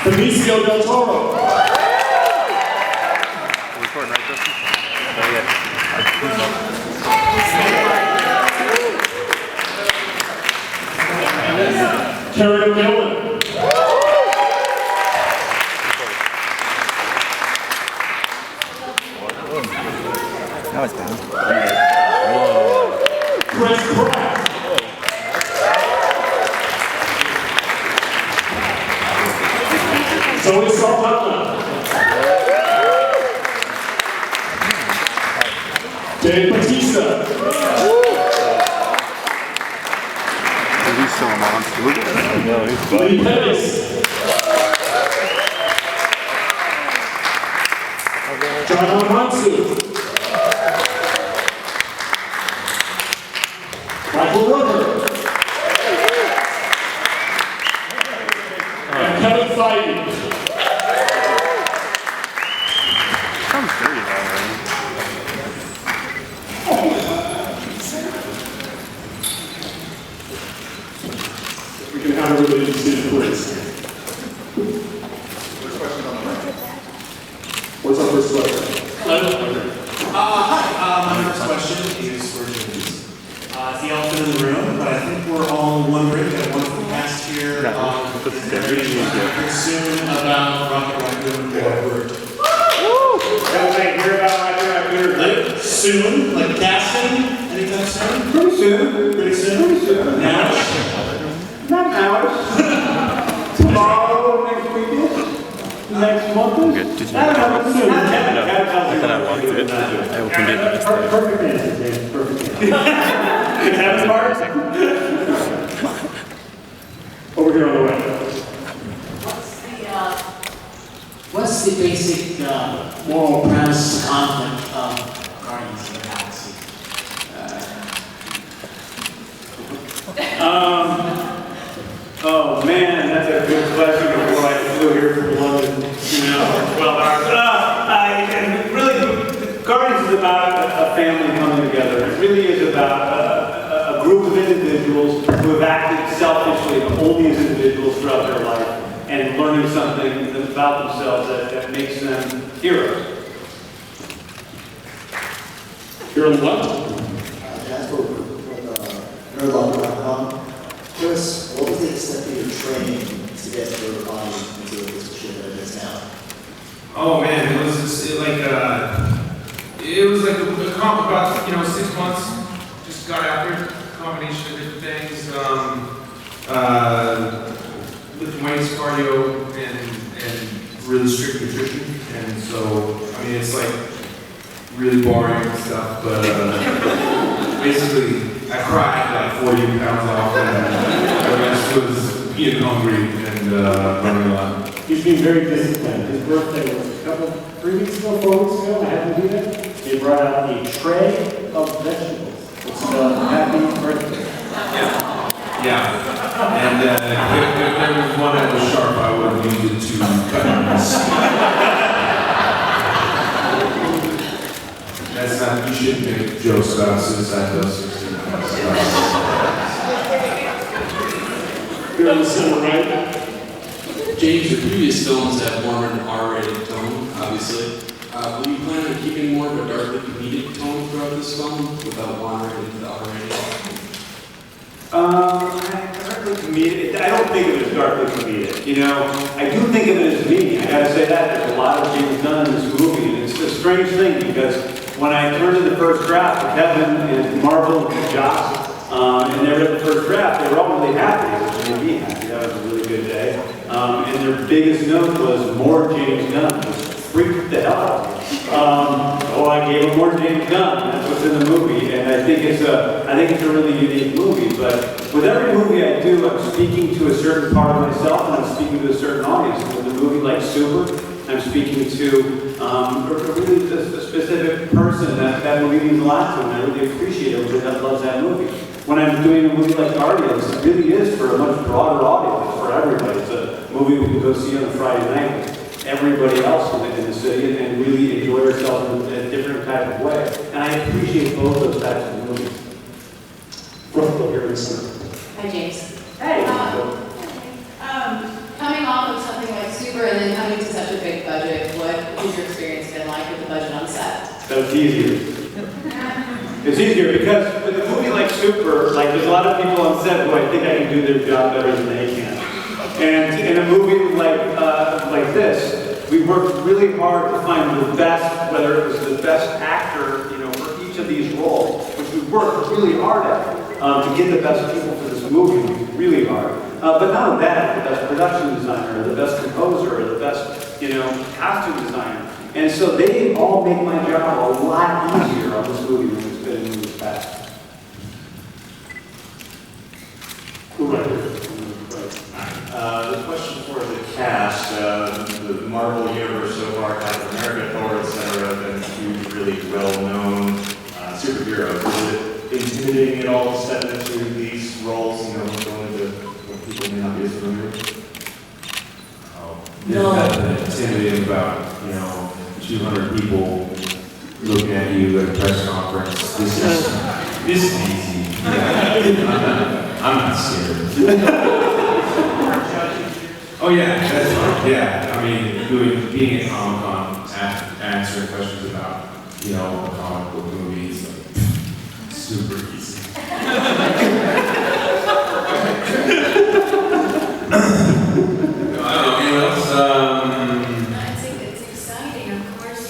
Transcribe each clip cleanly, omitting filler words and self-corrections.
Benicio del Toro. Recording, right, Justin? Oh, yeah. Karen Gillen. Now it's down. Chris Pratt. Zoe Saldana. Dave Bautista. He's still a monster. Look at him. No, he's Lee Pettis. John Omatsu. Michael Rooker. And Kevin Feige. Sounds dirty that way. We can have a really interesting quiz. What's our first question? Hi, my first question is for James. It's the elephant in the room, but I think we're all wondering, at one point past here, soon about Rocket Raccoon forward. Everybody hear about Rocket Raccoon? Like soon? Like casting? Anytime soon? Pretty soon. Pretty soon? Pretty soon. Now? Not hours. Tomorrow, next weekend. Next month. Good. Did you? I don't know. Soon. I thought I walked it. I opened it and just Perfect answer, James. Perfect answer. Have a part? Over here on the right. What's the basic moral premise conflict of Guardians of the Galaxy? Oh man, that's a good question before I flew here from London, 12 hours. And really, Guardians is about a family coming together. It really is about a group of individuals who have acted selfishly, only as individuals throughout their life, and learning something about themselves that makes them heroes. Here on the left. Jasper with nerdlocker.com. Chris, what was the extent of your training to get your body into the position that it is now? Oh man, it was like about 6 months. Just got after combination of different things. Lifting weights, cardio, and really strict nutrition. And so, I mean, it's like really boring stuff, but basically, I cried like 40 pounds off, and the rest was being hungry and running a lot. He's being very disciplined. His birthday was 3 weeks ago, 4 weeks ago. I had to do that. They brought out a tray of vegetables. It's happy birthday. Yeah. And if there was one that was sharp, I would have used it to cut my That's not, you shouldn't make jokes about suicide though. Here on the center right. James, your previous films have more of an R-rated tone, obviously. Will you plan on keeping more of a darkly comedic tone throughout this film without wandering into the R-rated? Darkly comedic. I don't think of it as darkly comedic. You know, I do think of it as meaning. I gotta say that there's a lot of things done in this movie, and it's a strange thing because when I turned in the first draft, Kevin and Marvel and Josh, and they read the first draft, they were all really happy. It made me happy. That was a really good day. And their biggest note was more James Gunn. It freaked the hell out of me. I gave him more James Gunn. That's what's in the movie, and I think it's a really unique movie. But with every movie I do, I'm speaking to a certain part of myself, and I'm speaking to a certain audience. With a movie like Super, I'm speaking to really a specific person that movie means a lot to, and I really appreciate everybody that loves that movie. when I'm doing a movie like Guardians, it really is for a much broader audience, for everybody. It's a movie we can go see on a Friday night with everybody else in the city and really enjoy ourselves in a different type of way. And I appreciate both those types of movies. Front row here in the center. Hi, James. Hey! Coming off of something like Super and then coming to such a big budget, what has your experience been like with the budget on set? That's easier. It's easier because with a movie like Super, like there's a lot of people on set who I think I can do their job better than they can. And in a movie like this, we worked really hard to find the best, whether it was the best actor, you know, for each of these roles, which we worked really hard at to get the best people for this movie, really hard. But not only that, the best production designer, the best composer, the best, you know, costume designer. And so they all make my job a lot easier on this movie than it's been in movies past. Right here. The question for the cast, the Marvel Universe so far, Captain America, Thor, etc., have been huge, really well-known superheroes. Is it intimidating at all to step into these roles, you know, going into what people may not be as familiar with? There's nothing intimidating about, 200 people looking at you at a press conference. This is easy. Yeah. I'm not scared. Oh yeah, that's fine. Yeah, I mean, being at Comic-Con, answering questions about, comic book movies, like, super easy. I don't know, anyone else? It's exciting. Of course,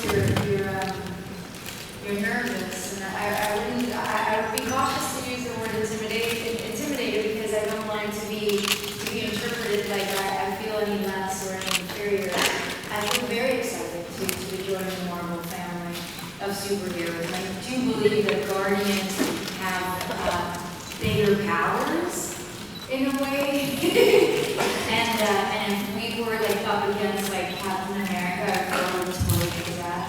you're nervous, and I would be cautious to use the word intimidated because I don't want it to be interpreted like I feel any less or any inferior. I feel very excited to join the Marvel family of superheroes. I do believe that Guardians have bigger powers in a way. And if we were like up against like Captain America, I feel like totally kick his ass.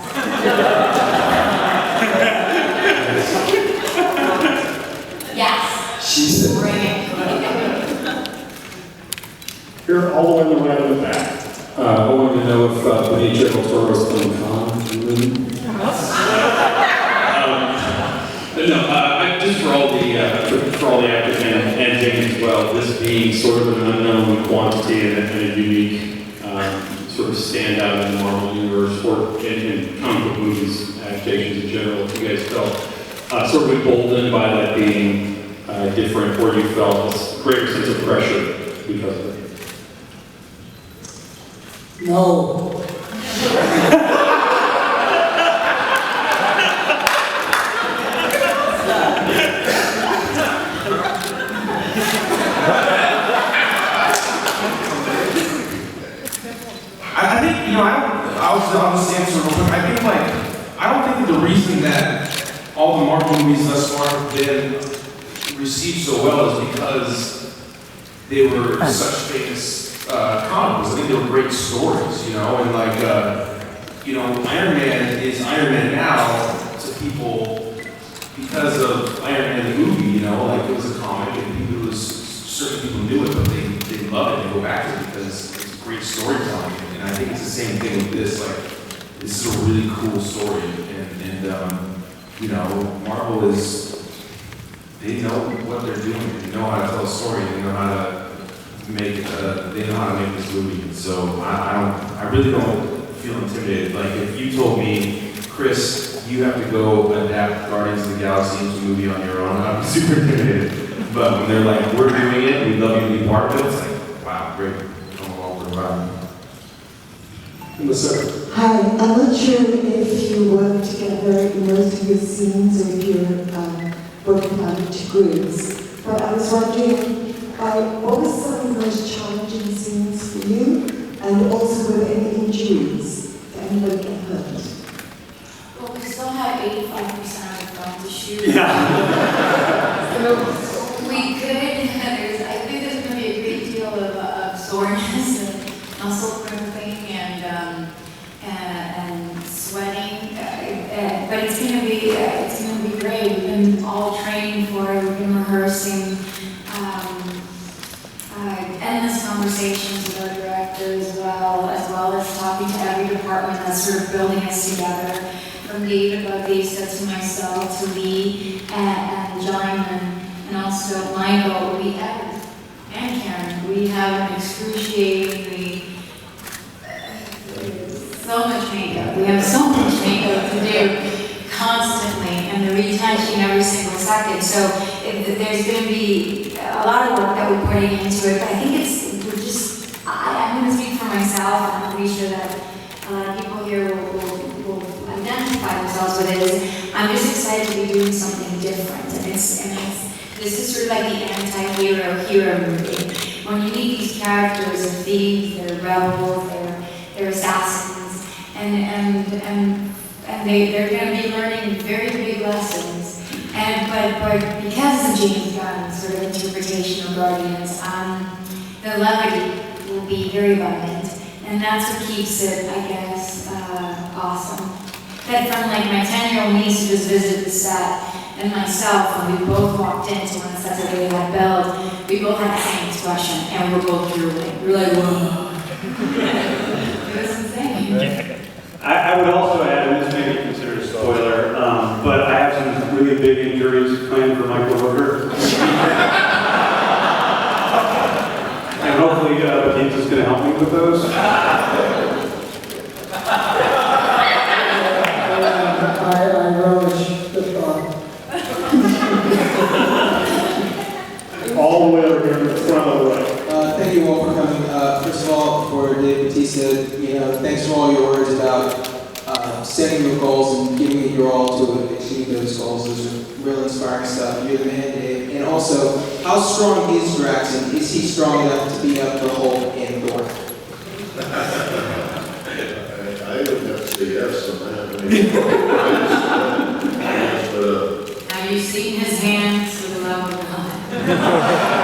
Yes. She said. Bring it. Here, all the way in the right in the back. I wanted to know if Benicio del Toro's coming on. No, just for all the actors and James as well, this being sort of an unknown quantity and a unique sort of standout in the Marvel universe or in comic book movies adaptations in general, if you guys felt sort of emboldened by that being different, or you felt this greater sense of pressure because of it? No. I think, I'll just answer real quick. I don't think that the reason that all the Marvel movies thus far have been received so well is because they were such famous comic books. I think they were great stories, and Iron Man is Iron Man now to people because of Iron Man the movie, it was a comic and certain people knew it, but they love it and go back to it because it's great storytelling. And I think it's the same thing with this. This is a really cool story, and Marvel is, they know what they're doing. They know how to tell a story. They know how to make this movie. So I really don't feel intimidated. Like if you told me, Chris, you have to go adapt Guardians of the Galaxy into a movie on your own, I'd be super intimidated. But when they're like, we're doing it, we love you to be part of it, it's like, wow, great. Come along for the ride. In the center. Hi, I'm not sure if you work together in most of your scenes or if you're working on it to groups, but I was wondering, what were some of the most challenging scenes for you? And also, were there any injuries? Did anybody get hurt? Well, we still have 85% of the film to shoot. Yeah. So we could, I think there's going to be a great deal of soreness and muscle crimping and sweating, but it's going to be great. We've been all training for it. We've been rehearsing. endless conversations with our director as well as talking to every department that's sort of building us together. From David Bautista to myself, to Lee and Jaiman, and also Michael, and Karen, we have an excruciatingly so much makeup. We have so much makeup to do constantly, and the retouching every single second. So there's going to be a lot of work that we're putting into it. But I think I'm going to speak for myself, and I'm pretty sure that a lot of people here will identify themselves with it. I'm just excited to be doing something different, and this is sort of like the anti-hero movie. When you meet these characters of thieves, they're rebels, they're assassins, and they're going to be learning very big lessons. But because of James Gunn's sort of interpretation of Guardians, the levity will be very abundant, and that's what keeps it, I guess, awesome. That from like my 10-year-old niece who just visited the set, and myself, when we both walked into one of the sets that they had built, we both had the same expression, and we were both drooling. We were like, whoa. It was insane. I would also add, and this may be considered a spoiler, but I have some really big injuries planned for Michael Hooker. And hopefully Bautista's going to help me with those. I relish the thought. All the way over here in the front of the right. Thank you all for coming. First of all, for Dave Bautista, thanks for all your words about setting your goals and giving it your all to achieve those goals. Those are really inspiring stuff. You're the man, Dave. And also, how strong is Draxon? Is he strong enough to beat up the Hulk and Thor? I would have to say yes on that. Have you seen his hands for the love of God?